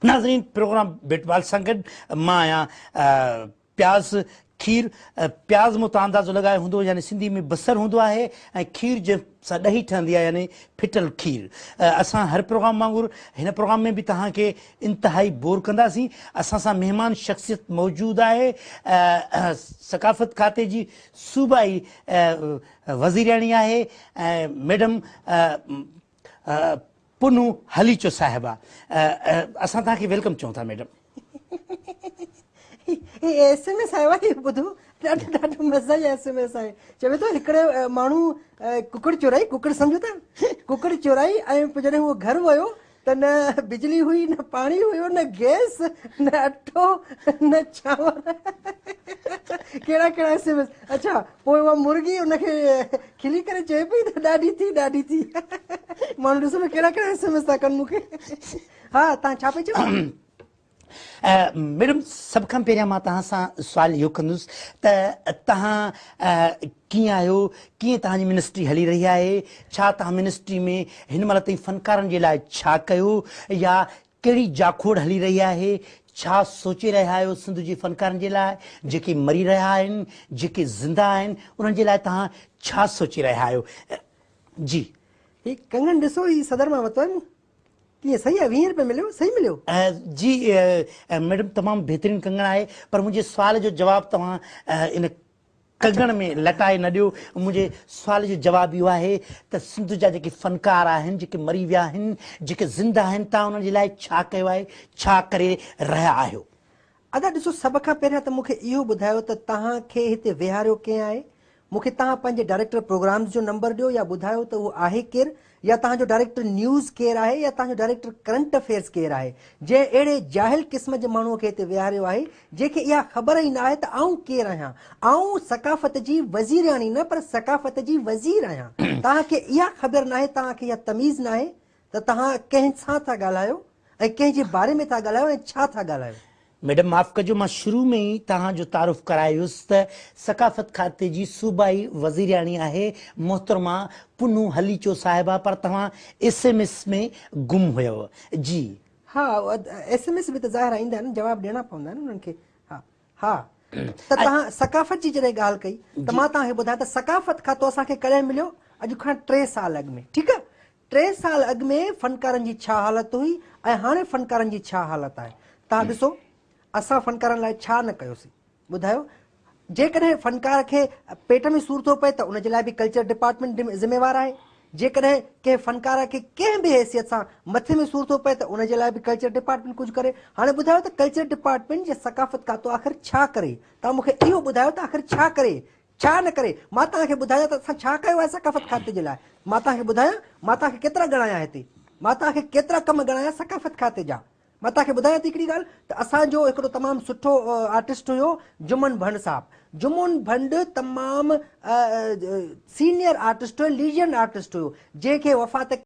नाज़रीन प्रोग्राम बेटवाल संगत माया प्याज खीर प्याज में अंदाज़ो लगाए होंदो यानी सिंधी में बसर होंदो है खीर जे सा दही ठहंदी है यानी फिटल खीर असां हर प्रोग्राम वांगुरु हिन प्रोग्राम में भी तहां के इंतहाई बोर कंदासीं असां सा मेहमान शख्सियत मौजूद है सकाफ़त खाते जी सूबाई वज़ीराणी है मैडम पुनू हलीचो साहिबा असां तव्हांखे वेलकम चऊं था मैडम एसएमएस आयो आहे ॿुधो ॾाढो ॾाढो मज़ा आहे एसएमएस आहे चवे थो हिकिड़े माण्हू कुकड़ चोराई कुकड़ सम्झो था कुकड़ चोराई ऐं पोइ जॾहिं उहो घर वियो त न बिजली हुई न पाणी हुयो न गैस न अटो न चांवर कहिड़ा कहिड़ा एसएमएस अच्छा पोइ उहा मुर्गी उनखे खिली करे चए पई त ॾाढी थी माण्हू ॾिसो न कहिड़ा कहिड़ा एसएमएस था कनि मूंखे हा तव्हां छा पई चओ मैडम सब खां पहिरियां मां तव्हां सां सुवाल इहो कंदुसि त तव्हां कीअं आहियो कीअं तव्हांजी मिनिस्ट्री हली रही आहे छा तव्हां मिनिस्ट्री में हिन महिल ताईं फ़नकारनि जे लाइ छा कयो या कहिड़ी जाखोड़ हली रही आहे छा सोचे रहिया आहियो सिंध जे फ़नकारनि जे लाइ जेके मरी रहिया आहिनि जेके ज़िंदा आहिनि उन्हनि जे लाइ तव्हां छा सोचे रहिया आहियो जी ही कंगन ॾिसो ही सदर मां वरितो आहे कीअं सही आहे 20 रुपए मिलियो सही मिलियो जी मैडम तमामु बहितरीनु कंगण आहे पर मुंहिंजे सुवाल जो जवाबु तव्हां इन कंगण में लटाए न ॾियो मुंहिंजे सुवाल जो जवाबु इहो आहे त सिंध जा जेके फ़नकार आहिनि जेके मरी विया आहिनि जेके ज़िंदा आहिनि तव्हां उन्हनि जे लाइ छा कयो आहे छा करे रहिया आहियो अदा ॾिसो सभ खां पहिरियां त मूंखे इहो ॿुधायो त तव्हांखे हिते विहारियो कंहिं आहे मूंखे तव्हां पंहिंजे डायरेक्टर प्रोग्राम्स जो नंबर ॾियो या ॿुधायो त उहो आहे केरु या तव्हांजो डायरेक्टर न्यूज़ केरु आहे या तव्हांजो डायरेक्टर करंट अफेयर्स केरु आहे जंहिं अहिड़े जाहिल क़िस्म जे माण्हूअ खे हिते विहारियो आहे जंहिंखे इहा ख़बर ई न आहे त आऊं केरु आहियां आऊं सकाफ़त जी वज़ीराणी न पर सकाफ़त जी वज़ीर आहियां तव्हांखे इहा ख़बर न आहे तव्हांखे इहा तमीज़ न आहे त तव्हां कंहिंसां था ॻाल्हायो ऐं कंहिंजे बारे में था ॻाल्हायो ऐं छा था ॻाल्हायो मैडम माफ़ कजो मां शुरू में ही तव्हांजो तारुफ़ करायुसि त सकाफ़त खाते जी सूबाई वज़ीराणी आहे मोहतरमा पुनू हलीचो साहिबा पर तव्हां एसएमएस में गुम हुयव जी हा एसएमएस बि त ज़ाहिर ईंदा आहिनि जवाबु ॾियणा पवंदा आहिनि उन्हनि खे हा हा त तव्हां सकाफ़त जी जॾहिं ॻाल्हि कई त मां तव्हांखे ॿुधायां त सकाफ़त खातो असांखे कॾहिं मिलियो अॼु खां 3 साल अॻु में ठीकु आहे 3 साल अॻु में फ़नकारनि जी छा हालत हुई ऐं हाणे फ़नकारनि जी छा हालत आहे तव्हां ॾिसो असां फ़नकारनि लाइ छा न कयोसीं ॿुधायो जेकॾहिं फ़नकार खे पेट में सूर थो पए त उनजे लाइ बि कल्चर डिपार्टमेंट ज़िम्मेवारु आहे जेकॾहिं कंहिं फ़नकार खे कंहिं बि हैसियत सां मथे में सूर थो पए त उनजे लाइ बि कल्चर डिपार्टमेंट कुझु करे हाणे ॿुधायो त कल्चर डिपार्टमेंट जे सकाफ़त खातो आख़िर छा करे तव्हां मूंखे इहो ॿुधायो त आख़िर छा करे छा न करे मां तव्हांखे ॿुधायो त असां छा कयो आहे सकाफ़त खाते जे लाइ मां तव्हांखे ॿुधायां मां तव्हांखे केतिरा ॻणाया हिते मां तव्हांखे केतिरा कम ॻणाया सकाफ़त खाते जा मां तव्हांखे ॿुधायां थी हिकिड़ी ॻाल्हि त असांजो हिकिड़ो तमामु सुठो आर्टिस्ट हुयो जुमन भंड साहबु जुमन भंड तमामु सीनियर आर्टिस्ट हुयो लीजेंड आर्टिस्ट हुयो जंहिंखे वफ़ात